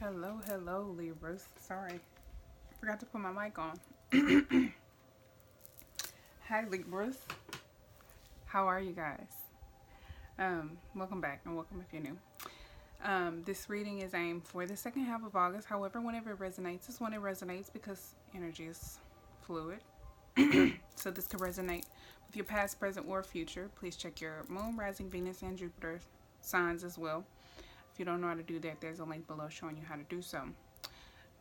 Hello, Libras. Sorry, forgot to put my mic on. Hi, Libras. How are you guys? Welcome back and welcome if you're new. This reading is aimed for the second half of August. However, whenever it resonates is when it resonates because energy is fluid. So this could resonate with your past, present, or future. Please check your moon, rising, Venus, and Jupiter signs as well. If you don't know how to do that, there's a link below showing you how to do so.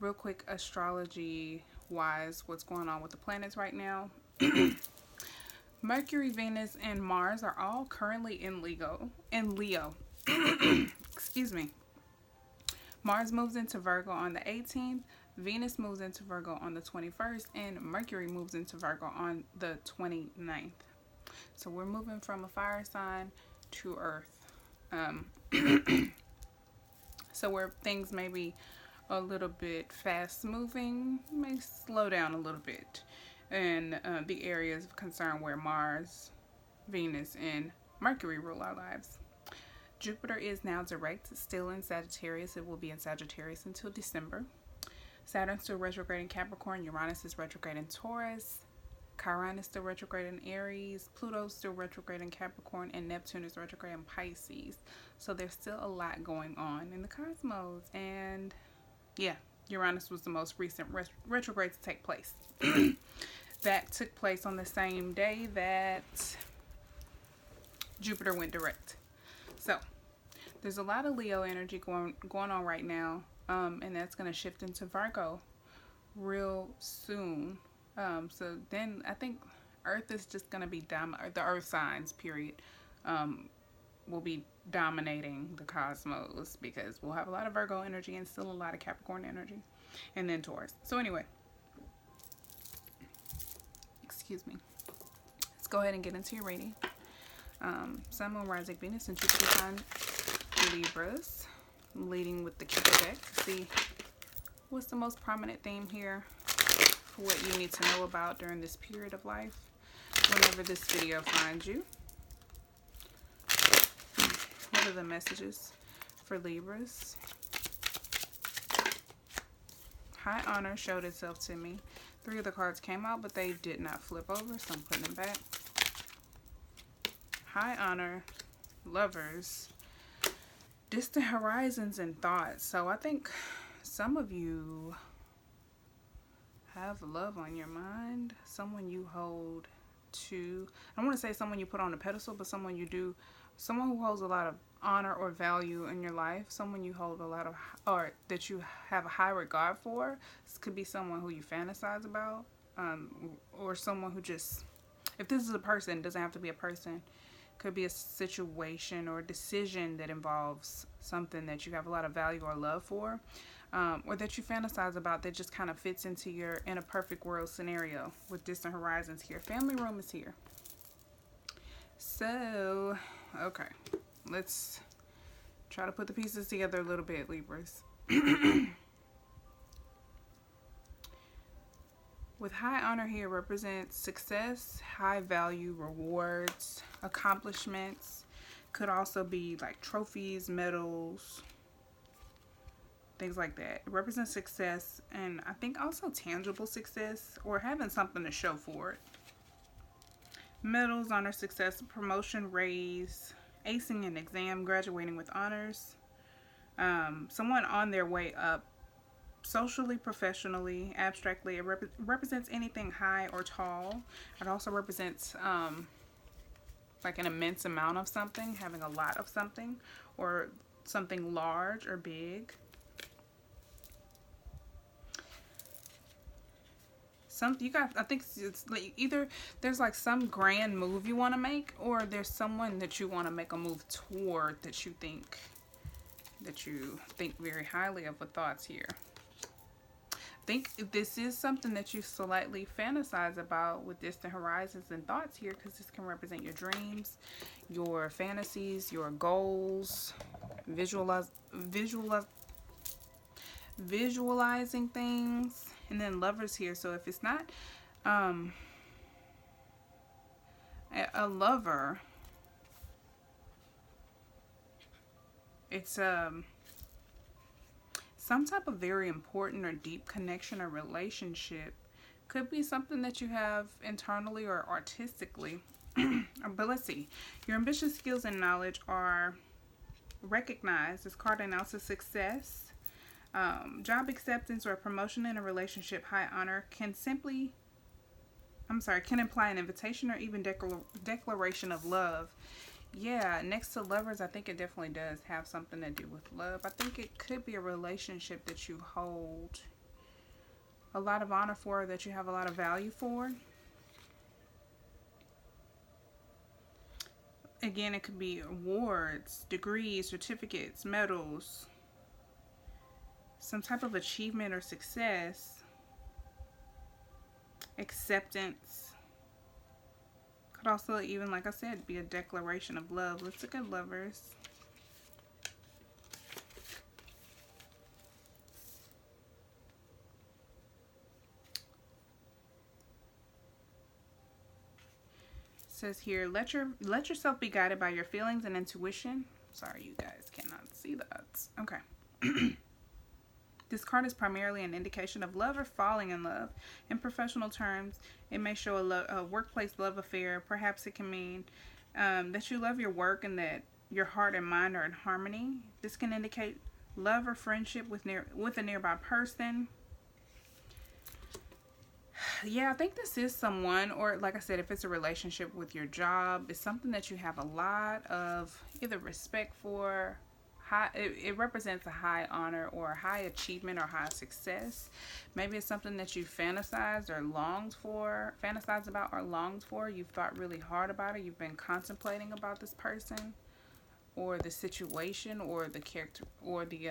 Real quick, astrology wise, what's going on with the planets right now? Mercury, Venus, and Mars are all currently in Leo. Excuse me. Mars moves into Virgo on the 18th, Venus moves into Virgo on the 21st, and Mercury moves into Virgo on the 29th. So we're moving from a fire sign to Earth. So where things may be a little bit fast moving, may slow down a little bit in the areas of concern where Mars, Venus, and Mercury rule our lives. Jupiter is now direct, still in Sagittarius. It will be in Sagittarius until December. Saturn still retrograde in Capricorn. Uranus is retrograde in Taurus. Chiron is still retrograde in Aries. Pluto is still retrograde in Capricorn. And Neptune is retrograde in Pisces. So there's still a lot going on in the cosmos. And yeah, Uranus was the most recent retrograde to take place. That took place on the same day that Jupiter went direct. So there's a lot of Leo energy going on right now. And that's going to shift into Virgo real soon. So then I think Earth is just going to be the Earth signs, period, will be dominating the cosmos because we'll have a lot of Virgo energy and still a lot of Capricorn energy, and then Taurus. So anyway, excuse me. Let's go ahead and get into your reading. Sun, Moon, Rising, Venus, and Jupiter sign Libras. I'm leading with the Cupid deck to see what's the most prominent theme here for what you need to know about during this period of life whenever this video finds you. What are the messages for Libras? High honor showed itself to me. 3 of the cards came out, but they did not flip over, so I'm putting them back. High honor, lovers, distant horizons, and thoughts. So I think some of you have love on your mind, someone you hold to, I don't want to say someone you put on a pedestal, but someone who holds a lot of honor or value in your life, someone you hold a lot of, or that you have a high regard for. This could be someone who you fantasize about, or someone who just, if this is a person, it doesn't have to be a person, could be a situation or decision that involves something that you have a lot of value or love for, or that you fantasize about that just kind of fits into your in a perfect world scenario with distant horizons here. Family room is here. So, okay, let's try to put the pieces together a little bit, Libras. With high honor here represents success, high value, rewards, accomplishments. Could also be like trophies, medals, things like that. It represents success, and I think also tangible success or having something to show for it. Medals, honor, success, promotion, raise, acing an exam, graduating with honors. Someone on their way up socially, professionally, abstractly. It represents anything high or tall. It also represents like an immense amount of something, having a lot of something, or something large or big. I think it's like either there's like some grand move you want to make, or there's someone that you want to make a move toward that you think very highly of with thoughts here. I think this is something that you slightly fantasize about with distant horizons and thoughts here, because this can represent your dreams, your fantasies, your goals, visualizing things. And then lovers here. So if it's not a lover, it's some type of very important or deep connection or relationship. Could be something that you have internally or artistically. But let's see. Your ambitious skills and knowledge are recognized. This card announces success. Job acceptance or promotion in a relationship, high honor, can imply an invitation or even declaration of love. Yeah, next to lovers, I think it definitely does have something to do with love. I think it could be a relationship that you hold a lot of honor for, that you have a lot of value for. Again, it could be awards, degrees, certificates, medals, some type of achievement or success, acceptance. Could also even, like I said, be a declaration of love. Let's look at lovers. It says here, let yourself be guided by your feelings and intuition. Sorry, you guys cannot see that. Okay. This card is primarily an indication of love or falling in love. In professional terms, it may show a workplace love affair. Perhaps it can mean that you love your work and that your heart and mind are in harmony. This can indicate love or friendship with a nearby person. Yeah, I think this is someone, or like I said, if it's a relationship with your job, it's something that you have a lot of either respect for. It represents a high honor or high achievement or high success. Maybe it's something that you fantasized about or longed for. You've thought really hard about it. You've been contemplating about this person or the situation or the character or the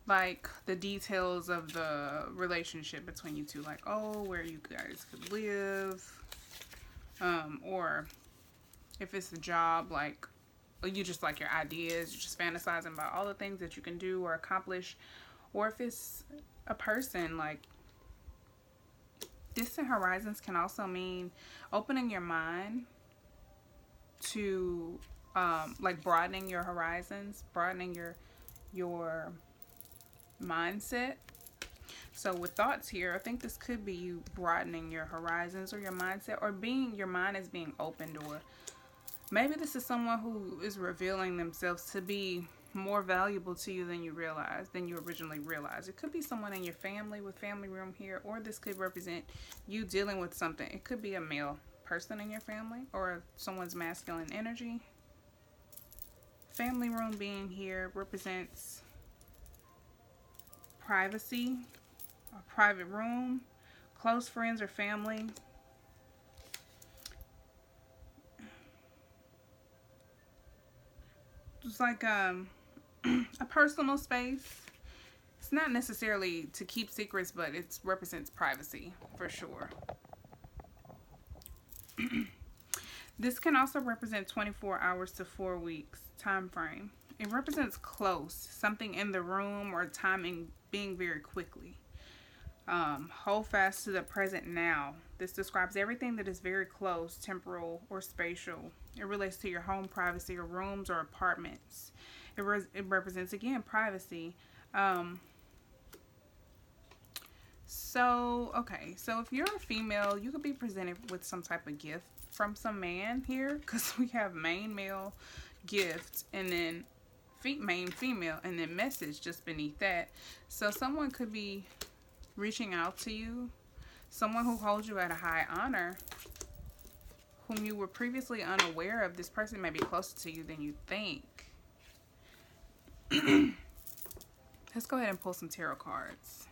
like the details of the relationship between you two, like, oh, where you guys could live. Or if it's a job, like, you just like your ideas, you're just fantasizing about all the things that you can do or accomplish. Or if it's a person, like, distant horizons can also mean opening your mind to, like, broadening your horizons, broadening your mindset. So with thoughts here, I think this could be you broadening your horizons or your mindset, or your mind is being opened, or maybe this is someone who is revealing themselves to be more valuable to you than you originally realized. It could be someone in your family with family room here, or this could represent you dealing with something. It could be a male person in your family or someone's masculine energy. Family room being here represents privacy. A private room, close friends or family. It's like a personal space. It's not necessarily to keep secrets, but it represents privacy for sure. This can also represent 24 hours to 4 weeks time frame. It represents close, something in the room or timing being very quickly. Hold fast to the present now. This describes everything that is very close, temporal or spatial. It relates to your home privacy or rooms or apartments. It represents, again, privacy. So if you're a female, you could be presented with some type of gift from some man here, because we have main male, gift, and then main female, and then message just beneath that. So someone could be reaching out to you, someone who holds you at a high honor, whom you were previously unaware of. This person may be closer to you than you think. Let's go ahead and pull some tarot cards.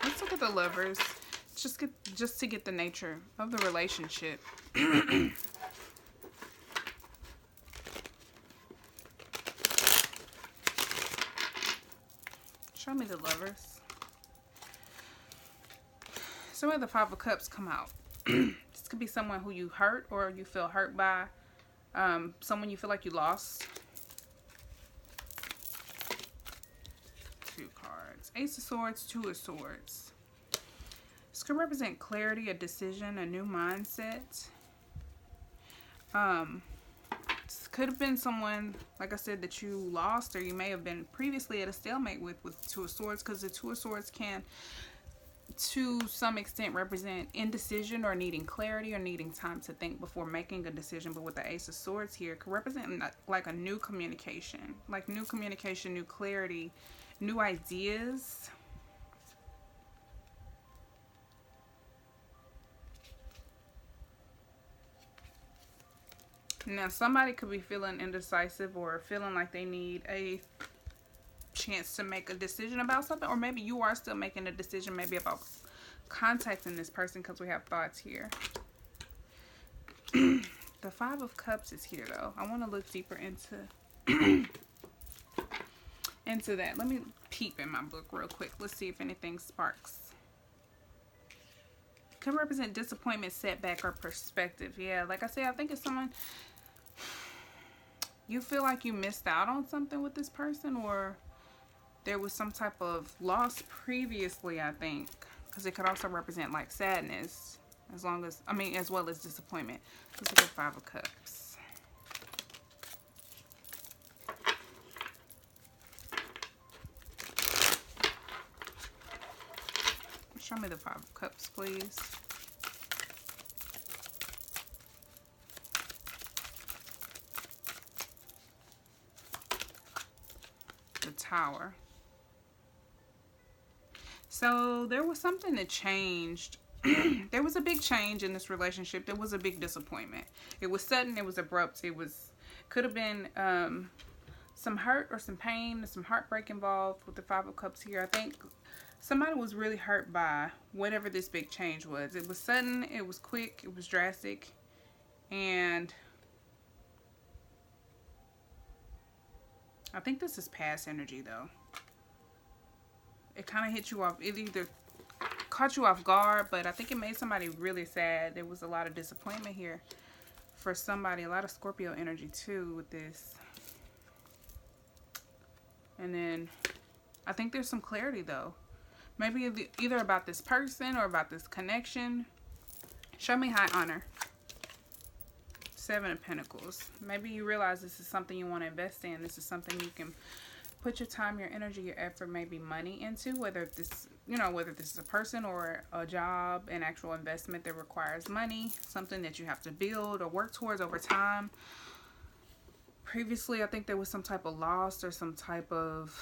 Let's look at the lovers, just to get the nature of the relationship. Show me the lovers. So where the Five of Cups come out. This could be someone who you hurt or you feel hurt by. Someone you feel like you lost. 2 cards. Ace of Swords, 2 of Swords. This could represent clarity, a decision, a new mindset. This could have been someone, like I said, that you lost, or you may have been previously at a stalemate with Two of Swords, because the Two of Swords can, to some extent, represent indecision or needing clarity or needing time to think before making a decision. But with the Ace of Swords here, it could represent like a new communication, new clarity, new ideas. Now, somebody could be feeling indecisive or feeling like they need a chance to make a decision about something, or maybe you are still making a decision maybe about contacting this person, because we have thoughts here. The Five of Cups is here, though. I want to look deeper into that. Let me peep in my book real quick. Let's see if anything sparks. Could represent disappointment, setback, or perspective. Yeah, like I said, I think it's someone you feel like you missed out on something with this person, or there was some type of loss previously, I think, because it could also represent like sadness, as well as disappointment. Let's look at Five of Cups. Show me the Five of Cups, please. The Tower. So there was something that changed. There was a big change in this relationship. There was a big disappointment. It was sudden. It was abrupt. Could have been some hurt or some pain, some heartbreak involved with the Five of Cups here. I think somebody was really hurt by whatever this big change was. It was sudden. It was quick. It was drastic. And I think this is past energy, though. It kind of hit you off. It either caught you off guard, but I think it made somebody really sad. There was a lot of disappointment here for somebody. A lot of Scorpio energy, too, with this. And then I think there's some clarity, though. Maybe either about this person or about this connection. Show me High Honor. Seven of Pentacles. Maybe you realize this is something you want to invest in. This is something you can put your time, your energy, your effort, maybe money into, whether this is a person or a job, an actual investment that requires money, something that you have to build or work towards over time. Previously, I think there was some type of loss or some type of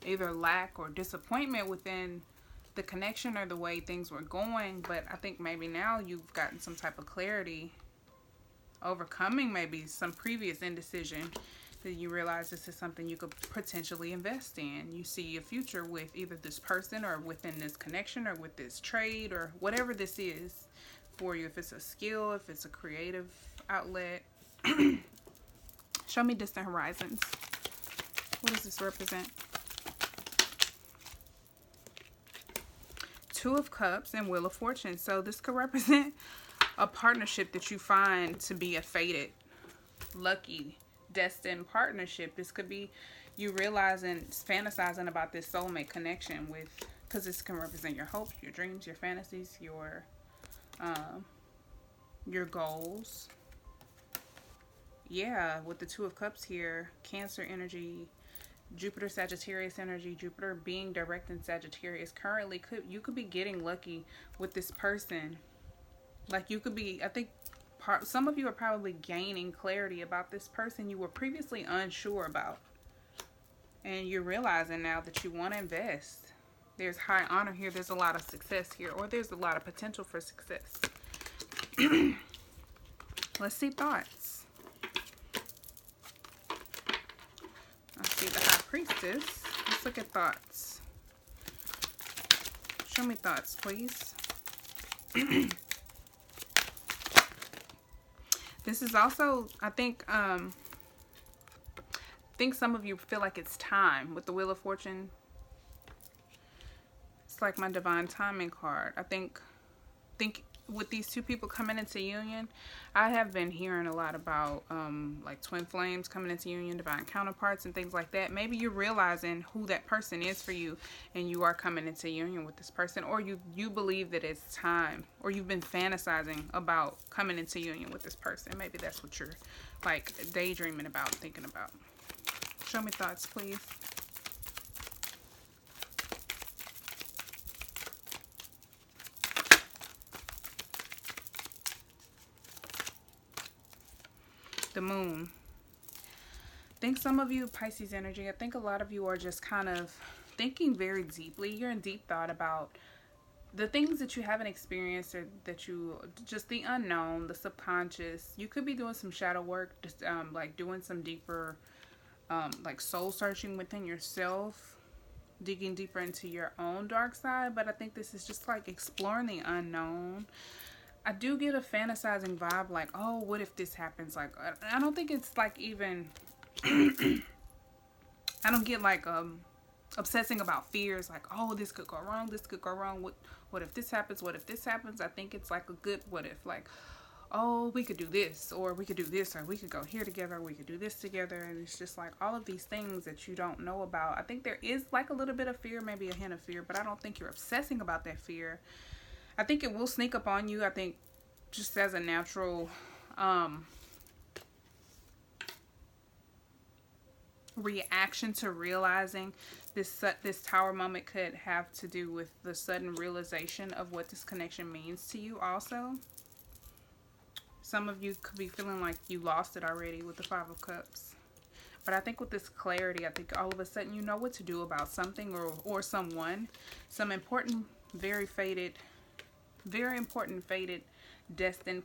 either lack or disappointment within the connection or the way things were going, but I think maybe now you've gotten some type of clarity, overcoming maybe some previous indecision, that you realize this is something you could potentially invest in. You see a future with either this person or within this connection or with this trade or whatever this is for you. If it's a skill, if it's a creative outlet. Show me Distant Horizons. What does this represent? Two of Cups and Wheel of Fortune. So this could represent a partnership that you find to be a fated, lucky, destined partnership. This could be you realizing, fantasizing about this soulmate connection with, because this can represent your hopes, your dreams, your fantasies, your goals. Yeah, with the Two of Cups here, Cancer energy, Jupiter, Sagittarius energy, Jupiter being direct in Sagittarius. Currently, you could be getting lucky with this person. Like you could be, I think, some of you are probably gaining clarity about this person you were previously unsure about. And you're realizing now that you want to invest. There's High Honor here. There's a lot of success here. Or there's a lot of potential for success. Let's see thoughts. I see the High Priestess. Let's look at thoughts. Show me thoughts, please. This is also, I think some of you feel like it's time with the Wheel of Fortune. It's like my Divine Timing card. I think with these two people coming into union, I have been hearing a lot about like twin flames coming into union, divine counterparts, and things like that. Maybe you're realizing who that person is for you, and you are coming into union with this person, or you believe that it's time, or you've been fantasizing about coming into union with this person. Maybe that's what you're like daydreaming about, thinking about. Show me thoughts, please. The moon. I think some of you, Pisces energy, I think a lot of you are just kind of thinking very deeply. You're in deep thought about the things that you haven't experienced, or that you, just the unknown, the subconscious. You could be doing some shadow work, just like doing some deeper like soul searching within yourself, digging deeper into your own dark side. But I think this is just like exploring the unknown. I do get a fantasizing vibe, like, oh, what if this happens? Like, I don't think it's like even, I don't get like obsessing about fears, like, oh, this could go wrong, this could go wrong. What if this happens? What if this happens? I think it's like a good what if, like, oh, we could do this, or we could do this, or we could go here together, or we could do this together. And it's just like all of these things that you don't know about. I think there is like a little bit of fear, maybe a hint of fear, but I don't think you're obsessing about that fear. I think it will sneak up on you. I think just as a natural reaction to realizing this tower moment could have to do with the sudden realization of what this connection means to you also. Some of you could be feeling like you lost it already with the Five of Cups. But I think with this clarity, I think all of a sudden you know what to do about something or someone. Some important, very important, fated, destined,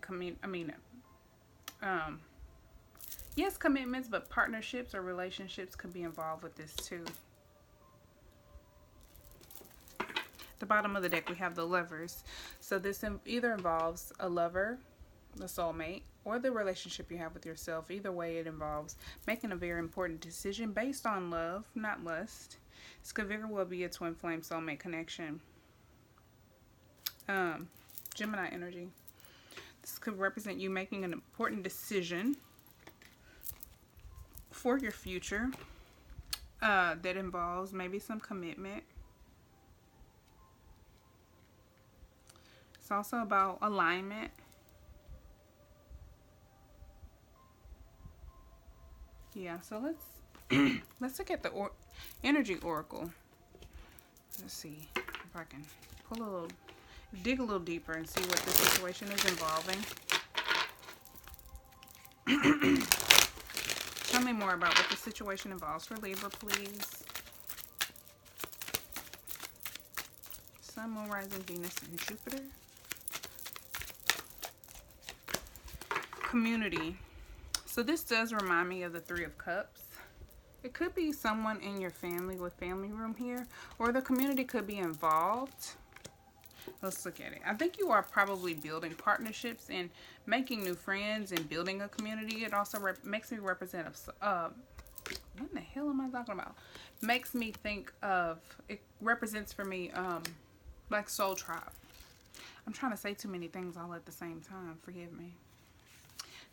yes, commitments, but partnerships or relationships could be involved with this too. At the bottom of the deck, we have the Lovers. So this either involves a lover, the soulmate, or the relationship you have with yourself. Either way, it involves making a very important decision based on love, not lust. This could very well be a twin flame soulmate connection. Gemini energy. This could represent you making an important decision for your future that involves maybe some commitment. It's also about alignment. Yeah, so let's look at the energy oracle. Let's see if I can dig a little deeper and see what the situation is involving. Tell me more about what the situation involves for Libra, please. Sun, Moon, Rising, Venus, and Jupiter. Community. So this does remind me of the Three of Cups. It could be someone in your family with family room here, or the community could be involved. Let's look at it. I think you are probably building partnerships and making new friends and building a community. It also makes me represent what the hell am I talking about? Makes me think of, it represents for me like soul tribe. I'm trying to say too many things all at the same time. Forgive me.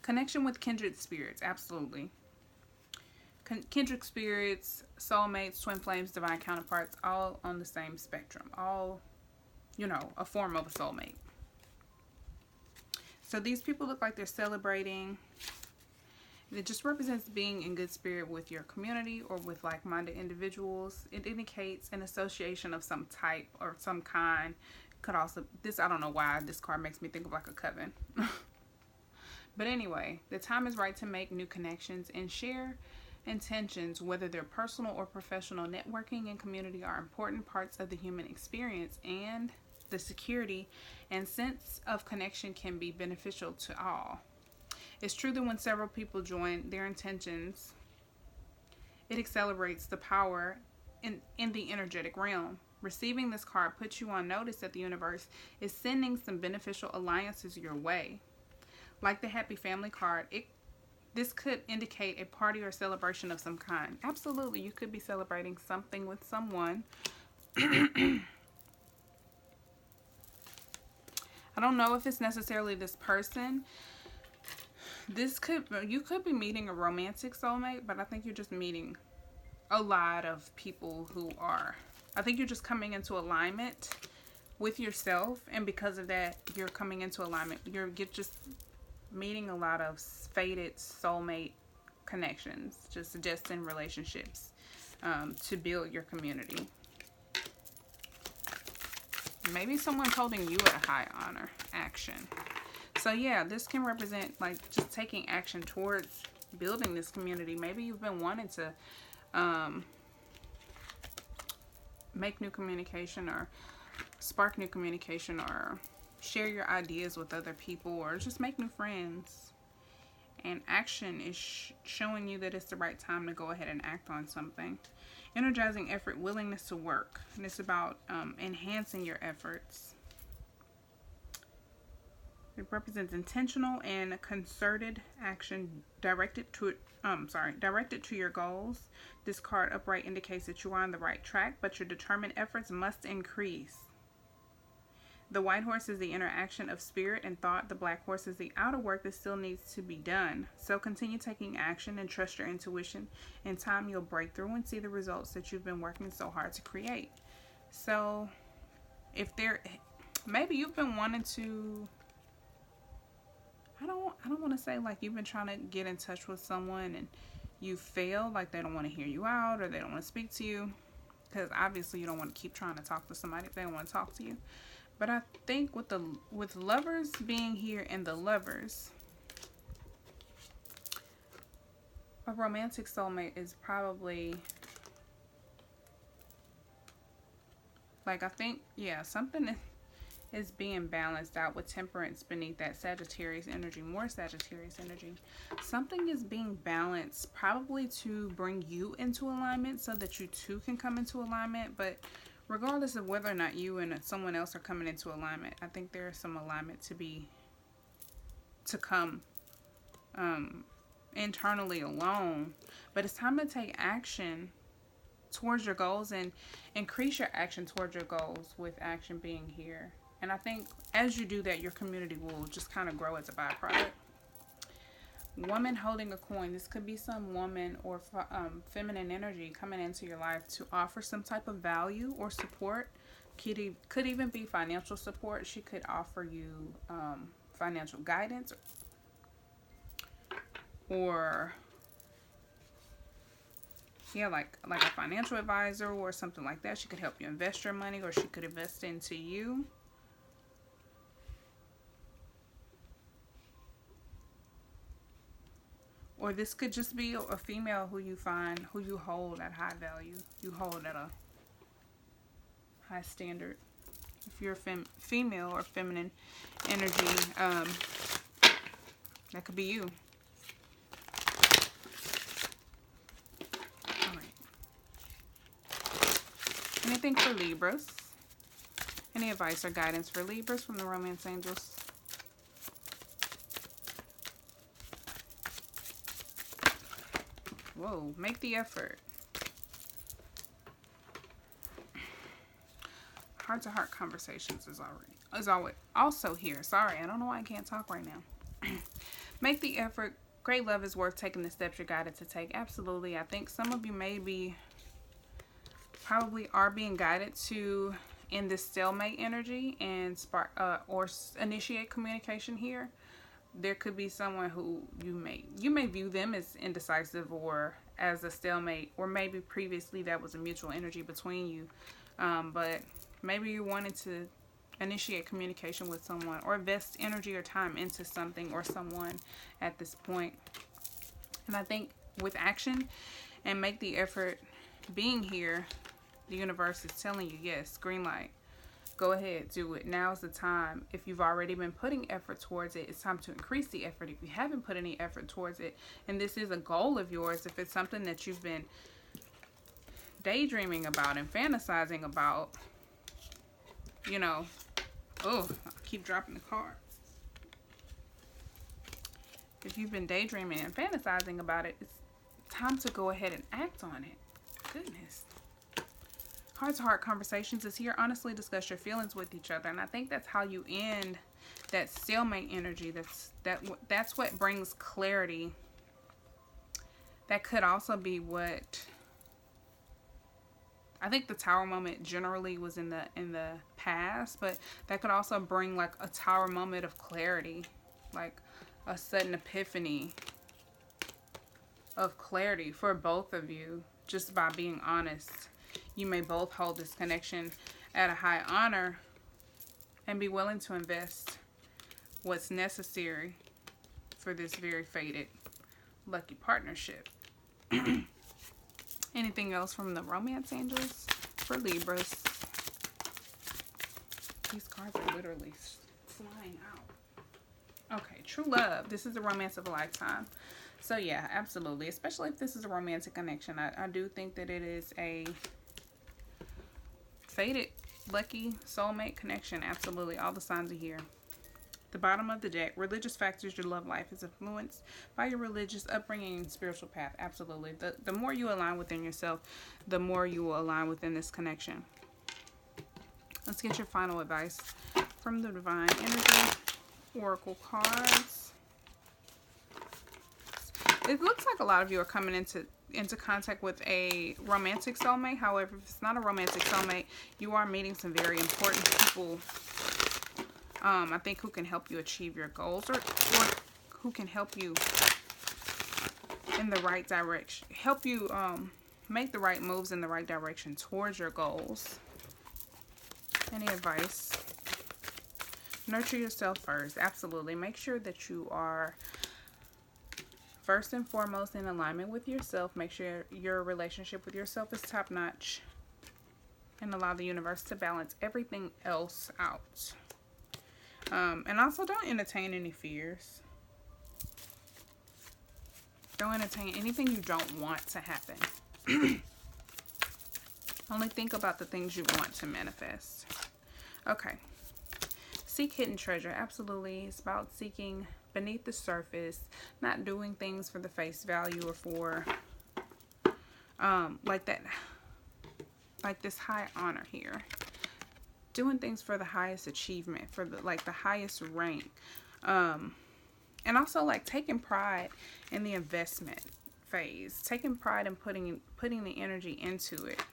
Connection with kindred spirits, absolutely. Kindred spirits, soulmates, twin flames, divine counterparts, all on the same spectrum. All, you know, a form of a soulmate. So these people look like they're celebrating. It just represents being in good spirit with your community or with like-minded individuals. It indicates an association of some type or some kind. Could also, this, I don't know why this card makes me think of like a coven. But anyway, the time is right to make new connections and share intentions, whether they're personal or professional. Networking and community are important parts of the human experience, and the security and sense of connection can be beneficial to all. It's true that when several people join their intentions, it accelerates the power in the energetic realm. Receiving this card puts you on notice that the universe is sending some beneficial alliances your way. Like the Happy Family card, this could indicate a party or celebration of some kind. Absolutely, you could be celebrating something with someone. I I don't know if it's necessarily this person. You could be meeting a romantic soulmate, but I think you're just meeting a lot of people who are, I think you're just coming into alignment with yourself, and because of that, you're coming into alignment. You're just meeting a lot of fated soulmate connections, just destined relationships to build your community. Maybe someone's holding you at a high honor action. So yeah, this can represent like just taking action towards building this community. Maybe you've been wanting to make new communication, or spark new communication, or share your ideas with other people, or just make new friends. And action is showing you that it's the right time to go ahead and act on something. Energizing effort, willingness to work. And it's about enhancing your efforts. It represents intentional and concerted action directed to your goals. This card upright indicates that you are on the right track, but your determined efforts must increase. The white horse is the interaction of spirit and thought. The black horse is the outer work that still needs to be done. So continue taking action and trust your intuition. In time, you'll break through and see the results that you've been working so hard to create. So maybe you've been wanting to, I don't want to say like you've been trying to get in touch with someone and you fail, like they don't want to hear you out or they don't want to speak to you, because obviously you don't want to keep trying to talk to somebody if they don't want to talk to you. But I think with lovers being here and the lovers, a romantic soulmate is probably like, I think, yeah, something is being balanced out with temperance beneath that Sagittarius energy, more Sagittarius energy. Something is being balanced probably to bring you into alignment so that you two can come into alignment. But regardless of whether or not you and someone else are coming into alignment, I think there is some alignment to come internally alone. But it's time to take action towards your goals and increase your action towards your goals, with action being here. And I think as you do that, your community will just kind of grow as a byproduct. Woman holding a coin. This could be some woman or feminine energy coming into your life to offer some type of value or support. Could even be financial support. She could offer you financial guidance, or yeah, like a financial advisor or something like that. She could help you invest your money, or she could invest into you. Or this could just be a female who you hold at high value. You hold at a high standard. If you're female or feminine energy, that could be you. All right. Anything for Libras? Any advice or guidance for Libras from the Romance Angels? Whoa, make the effort. Heart-to-heart conversations is always also here. Sorry, I don't know why I can't talk right now. Make the effort. Great love is worth taking the steps you're guided to take. Absolutely. I think some of you probably are being guided to in this stalemate energy and spark or initiate communication here. There could be someone who you may view them as indecisive or as a stalemate, or maybe previously that was a mutual energy between you. But maybe you wanted to initiate communication with someone or invest energy or time into something or someone at this point. And I think with action and make the effort being here, the universe is telling you, yes, green light. Go ahead, do it. Now's the time. If you've already been putting effort towards it, it's time to increase the effort. If you haven't put any effort towards it, and this is a goal of yours, if it's something that you've been daydreaming about and fantasizing about, you know, oh, I keep dropping the card. If you've been daydreaming and fantasizing about it, it's time to go ahead and act on it. Goodness. Heart-to-heart conversations is here. Honestly discuss your feelings with each other. And I think that's how you end that stalemate energy. That's what brings clarity. That could also be what I think the Tower moment generally was in the past, but that could also bring like a Tower moment of clarity, like a sudden epiphany of clarity for both of you, just by being honest. You may both hold this connection at a high honor and be willing to invest what's necessary for this very fated lucky partnership. Anything else from the romance angels for Libras? These cards are literally flying out. Okay, true love. This is the romance of a lifetime. So yeah, absolutely. Especially if this is a romantic connection. I do think that it is a fated, lucky, soulmate connection. Absolutely. All the signs are here. The bottom of the deck, religious factors. Your love life is influenced by your religious upbringing and spiritual path. Absolutely. The more you align within yourself, the more you will align within this connection. Let's get your final advice from the Divine Energy Oracle cards. It looks like a lot of you are coming into contact with a romantic soulmate. However, if it's not a romantic soulmate, you are meeting some very important people. I think who can help you achieve your goals, or who can help you in the right direction, help you make the right moves in the right direction towards your goals. Any advice? Nurture yourself first. Absolutely. Make sure that you are first and foremost in alignment with yourself. Make sure your relationship with yourself is top notch, and allow the universe to balance everything else out. And also, don't entertain any fears. Don't entertain anything you don't want to happen. Only think about the things you want to manifest. Okay. Seek hidden treasure. Absolutely. It's about seeking beneath the surface, not doing things for the face value or for like this high honor here. Doing things for the highest achievement, for the highest rank, and also like taking pride in the investment phase, taking pride in putting the energy into it.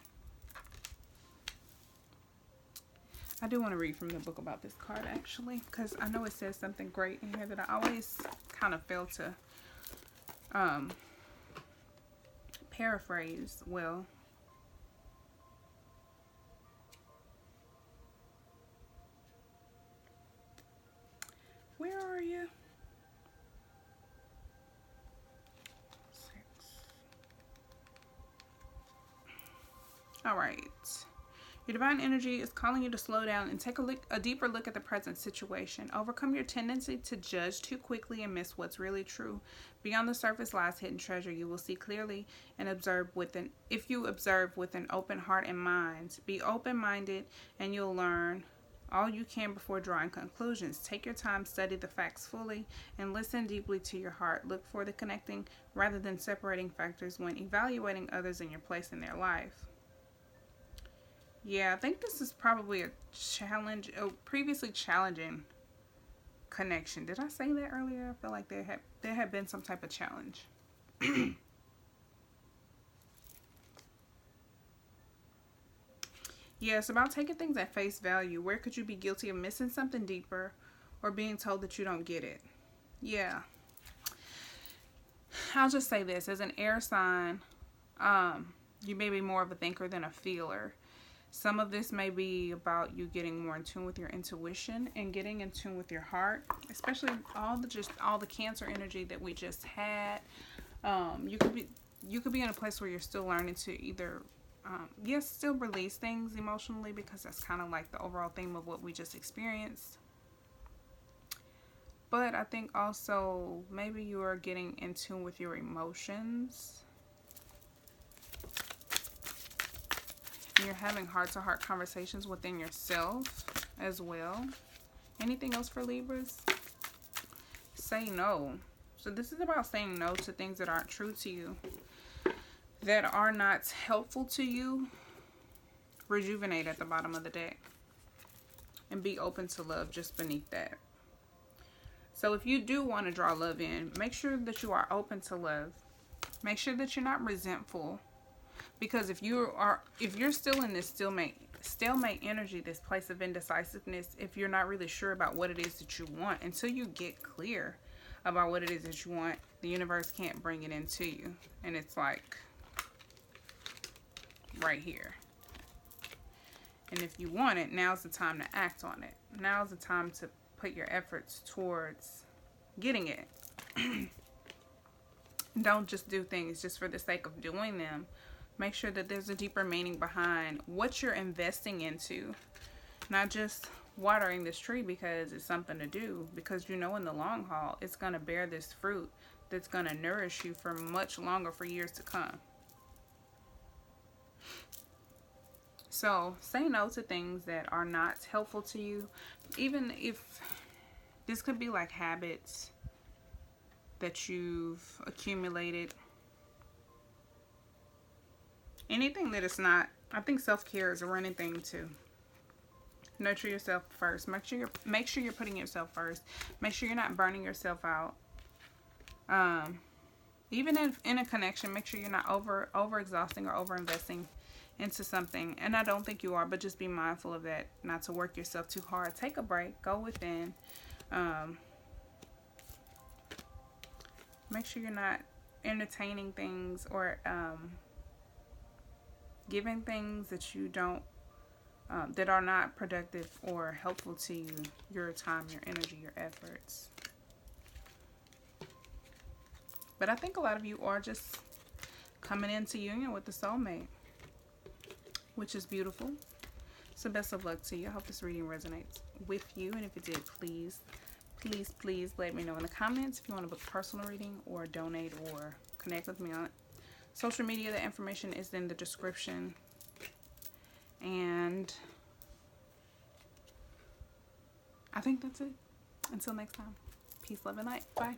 I do want to read from the book about this card, actually, because I know it says something great in here that I always kind of fail to paraphrase well. Where are you? 6. All right. Your divine energy is calling you to slow down and take a deeper look at the present situation. Overcome your tendency to judge too quickly and miss what's really true. Beyond the surface lies hidden treasure you will see clearly and if you observe with an open heart and mind. Be open-minded and you'll learn all you can before drawing conclusions. Take your time, study the facts fully, and listen deeply to your heart. Look for the connecting rather than separating factors when evaluating others and your place in their life. Yeah, I think this is probably a previously challenging connection. Did I say that earlier? I feel like there had been some type of challenge. Yeah, it's about taking things at face value. Where could you be guilty of missing something deeper or being told that you don't get it? Yeah. I'll just say this. As an air sign, you may be more of a thinker than a feeler. Some of this may be about you getting more in tune with your intuition and getting in tune with your heart, especially all the Cancer energy that we just had. You could be in a place where you're still learning to either yes, still release things emotionally, because that's kind of like the overall theme of what we just experienced. But I think also maybe you are getting in tune with your emotions. You're having heart-to-heart conversations within yourself as well. Anything else for Libras? Say no. So this is about saying no to things that aren't true to you, that are not helpful to you. Rejuvenate at the bottom of the deck. And be open to love just beneath that. So if you do want to draw love in, make sure that you are open to love. Make sure that you're not resentful. Because if you're still in this stalemate energy, this place of indecisiveness, if you're not really sure about what it is that you want, until you get clear about what it is that you want, the universe can't bring it into you. And it's like right here. And if you want it, now's the time to act on it. Now's the time to put your efforts towards getting it. Don't just do things just for the sake of doing them. Make sure that there's a deeper meaning behind what you're investing into. Not just watering this tree because it's something to do. Because you know in the long haul, it's going to bear this fruit that's going to nourish you for much longer, for years to come. So say no to things that are not helpful to you. Even if this could be like habits that you've accumulated. Anything that is not, I think self-care is a running thing too. Nurture yourself first. Make sure you're putting yourself first. Make sure you're not burning yourself out. Even if in a connection, make sure you're not over exhausting or over investing into something. And I don't think you are, but just be mindful of that. Not to work yourself too hard. Take a break. Go within. Make sure you're not entertaining things or giving things that you don't, that are not productive or helpful to you, your time, your energy, your efforts. But I think a lot of you are just coming into union with the soulmate, which is beautiful. So best of luck to you. I hope this reading resonates with you. And if it did, please let me know in the comments if you want to book a personal reading or donate or connect with me on social media. The information is in the description. And I think that's it. Until next time. Peace, love, and light. Bye.